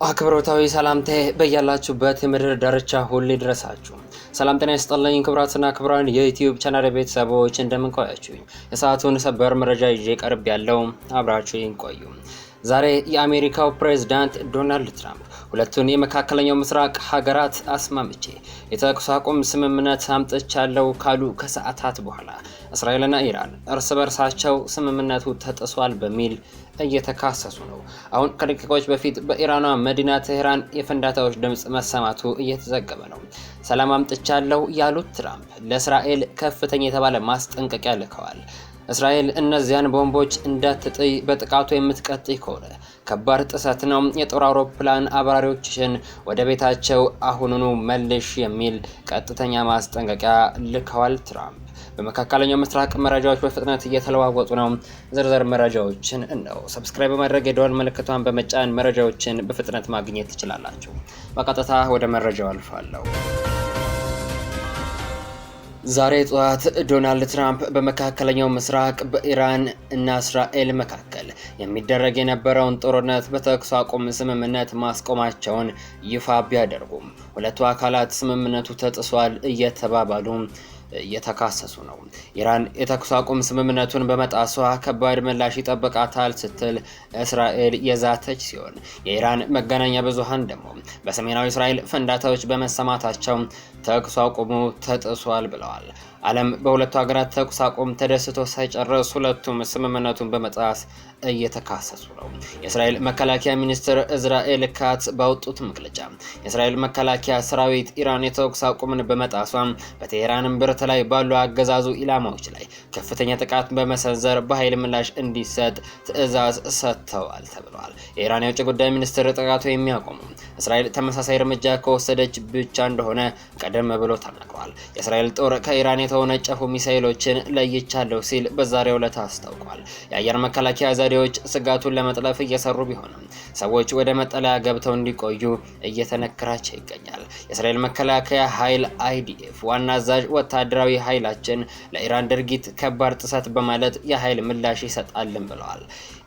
አክብሮታዊ ሰላምታዬ በያላችሁበት የምድር ዳርቻ ሁሉ ይድረሳችሁ። ሰላም ጤና ይስጥልኝ ክቡራትና ክቡራን የዩቲዩብ ቻናል ቤተሰቦች እንደምን ቆያችሁኝ? የሰዓቱን ሰበር መረጃ ይዤ ቀርብ ያለው አብራችሁኝ ቆዩ። ዛሬ የአሜሪካው ፕሬዝዳንት ዶናልድ ትራምፕ ሁለቱን የመካከለኛው ምስራቅ ሀገራት አስማምቼ የተኩስ አቁም ስምምነት አምጥቻለሁ ካሉ ከሰዓታት በኋላ እስራኤልና ኢራን እርስ በርሳቸው ስምምነቱ ተጥሷል በሚል እየተካሰሱ ነው። አሁን ከደቂቃዎች በፊት በኢራኗ መዲና ቴህራን የፍንዳታዎች ድምጽ መሰማቱ እየተዘገበ ነው። ሰላም አምጥቻለሁ ያሉት ትራምፕ ለእስራኤል ከፍተኛ የተባለ ማስጠንቀቂያ ልከዋል። እስራኤል እነዚያን ቦምቦች እንዳትጥይ በጥቃቱ የምትቀጥይ ከሆነ ከባድ ጥሰት ነው፣ የጦር አውሮፕላን አብራሪዎችሽን ወደ ቤታቸው አሁኑኑ መልሽ የሚል ቀጥተኛ ማስጠንቀቂያ ልከዋል ትራምፕ። በመካከለኛው ምስራቅ መረጃዎች በፍጥነት እየተለዋወጡ ነው። ዝርዝር መረጃዎችን ነው ሰብስክራይብ በማድረግ የደወል ምልክቷን በመጫን መረጃዎችን በፍጥነት ማግኘት ትችላላችሁ። በቀጥታ ወደ መረጃው አልፋለሁ። ዛሬ ጠዋት ዶናልድ ትራምፕ በመካከለኛው ምስራቅ በኢራን እና እስራኤል መካከል የሚደረግ የነበረውን ጦርነት በተኩስ አቁም ስምምነት ማስቆማቸውን ይፋ ቢያደርጉም ሁለቱ አካላት ስምምነቱ ተጥሷል እየተባባሉ እየተካሰሱ ነው። ኢራን የተኩስ አቁም ስምምነቱን በመጣሷ ከባድ ምላሽ ይጠብቃታል ስትል እስራኤል የዛተች ሲሆን የኢራን መገናኛ ብዙሃን ደግሞ በሰሜናዊ እስራኤል ፍንዳታዎች በመሰማታቸው ተኩስ አቁሙ ተጥሷል ብለዋል። ዓለም በሁለቱ ሀገራት ተኩስ አቁም ተደስቶ ሳይጨርስ ሁለቱም ስምምነቱን በመጣስ እየተካሰሱ ነው። የእስራኤል መከላከያ ሚኒስትር እስራኤል ካትዝ ባወጡት መግለጫ የእስራኤል መከላከያ ሰራዊት ኢራን የተኩስ አቁምን በመጣሷ በቴህራን እምብርት ላይ ባሉ አገዛዙ ኢላማዎች ላይ ከፍተኛ ጥቃት በመሰንዘር በኃይል ምላሽ እንዲሰጥ ትዕዛዝ ሰጥተዋል ተብሏል። የኢራን የውጭ ጉዳይ ሚኒስትር ጥቃቱ የሚያቆሙ እስራኤል ተመሳሳይ እርምጃ ከወሰደች ብቻ እንደሆነ ቀደም ብሎ ተናግሯል። የእስራኤል ጦር ከኢራን የተወነጨፉ ሚሳኤሎችን ለይቻለሁ ሲል በዛሬው ዕለት አስታውቋል። የአየር መከላከያ ዘዴዎች ስጋቱን ለመጥለፍ እየሰሩ ቢሆንም ሰዎች ወደ መጠለያ ገብተው እንዲቆዩ እየተነገራቸው ይገኛል። የእስራኤል መከላከያ ኃይል IDF ዋና አዛዥ ወታደራዊ ኃይላችን ለኢራን ድርጊት ከባድ ጥሰት በማለት የኃይል ምላሽ ይሰጣልን ብለዋል።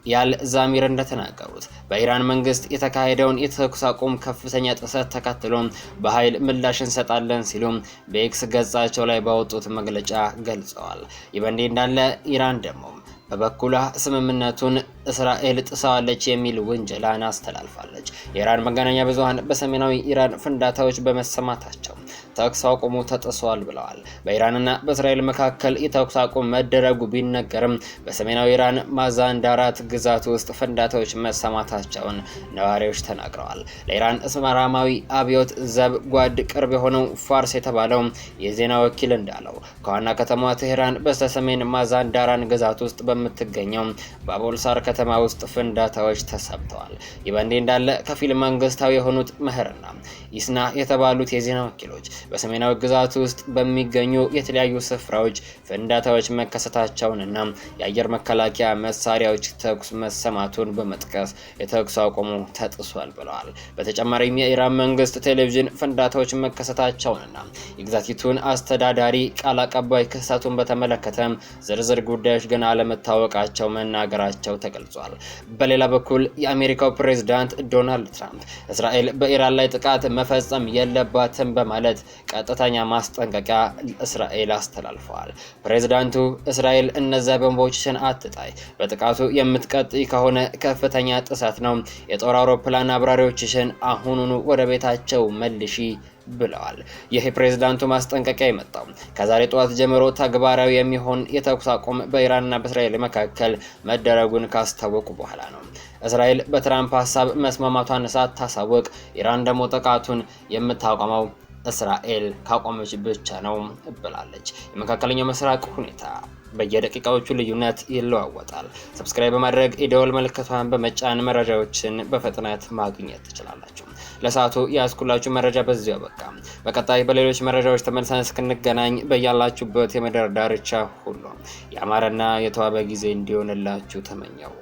ያል ዛሚር እንደተናገሩት በኢራን መንግስት የተካሄደውን የተኩስ አቁም ከፍተኛ ጥሰት ተከትሎ በኃይል ምላሽ እንሰጣለን ሲሉ በኤክስ ገጻቸው ላይ ባወጡት መግለጫ ገልጸዋል። ይህ በእንዲህ እንዳለ ኢራን ደግሞ በበኩሏ ስምምነቱን እስራኤል ጥሳዋለች የሚል ውንጀላን አስተላልፋለች። የኢራን መገናኛ ብዙሃን በሰሜናዊ ኢራን ፍንዳታዎች በመሰማታቸው ተኩስ አቁሙ ተጥሷል ብለዋል። በኢራንና በእስራኤል መካከል የተኩስ አቁም መደረጉ ቢነገርም በሰሜናዊ ኢራን ማዛንዳራት ግዛት ውስጥ ፍንዳታዎች መሰማታቸውን ነዋሪዎች ተናግረዋል። ለኢራን እስላማዊ አብዮት ዘብ ጓድ ቅርብ የሆነው ፋርስ የተባለው የዜና ወኪል እንዳለው ከዋና ከተማዋ ቴህራን በስተሰሜን ማዛንዳራን ግዛት ውስጥ በምትገኘው ባቦልሳር ከተማ ውስጥ ፍንዳታዎች ተሰምተዋል። ይህ በእንዲህ እንዳለ ከፊል መንግስታዊ የሆኑት መህርና ኢስና የተባሉት የዜና ወኪሎች በሰሜናዊ ግዛት ውስጥ በሚገኙ የተለያዩ ስፍራዎች ፍንዳታዎች መከሰታቸውንና የአየር መከላከያ መሳሪያዎች ተኩስ መሰማቱን በመጥቀስ የተኩስ አቁሙ ተጥሷል ብለዋል። በተጨማሪም የኢራን መንግስት ቴሌቪዥን ፍንዳታዎች መከሰታቸውንና የግዛቲቱን አስተዳዳሪ ቃል አቀባይ ክስተቱን በተመለከተ ዝርዝር ጉዳዮች ግን አለመታወቃቸው መናገራቸው ተገልጿል። በሌላ በኩል የአሜሪካው ፕሬዝዳንት ዶናልድ ትራምፕ እስራኤል በኢራን ላይ ጥቃት መፈጸም የለባትም በማለት ቀጥተኛ ማስጠንቀቂያ እስራኤል አስተላልፈዋል። ፕሬዝዳንቱ እስራኤል እነዚያ ቦምቦችን አትጣይ፣ በጥቃቱ የምትቀጥይ ከሆነ ከፍተኛ ጥሰት ነው፣ የጦር አውሮፕላን አብራሪዎችሽን አሁኑኑ ወደ ቤታቸው መልሺ ብለዋል። ይህ የፕሬዝዳንቱ ማስጠንቀቂያ የመጣው ከዛሬ ጠዋት ጀምሮ ተግባራዊ የሚሆን የተኩስ አቁም በኢራንና በእስራኤል መካከል መደረጉን ካስታወቁ በኋላ ነው። እስራኤል በትራምፕ ሀሳብ መስማማቷን ሳታሳውቅ ኢራን ደግሞ ጥቃቱን የምታቆመው እስራኤል ካቆመች ብቻ ነው ብላለች። የመካከለኛው ምስራቅ ሁኔታ በየደቂቃዎቹ ልዩነት ይለዋወጣል። ሰብስክራይብ በማድረግ የደወል ምልክቷን በመጫን መረጃዎችን በፍጥነት ማግኘት ትችላላችሁ። ለሰዓቱ ያስኩላችሁ መረጃ በዚሁ አበቃ። በቀጣይ በሌሎች መረጃዎች ተመልሰን እስክንገናኝ በያላችሁበት የምድር ዳርቻ ሁሉ ያማረና የተዋበ ጊዜ እንዲሆንላችሁ ተመኘው።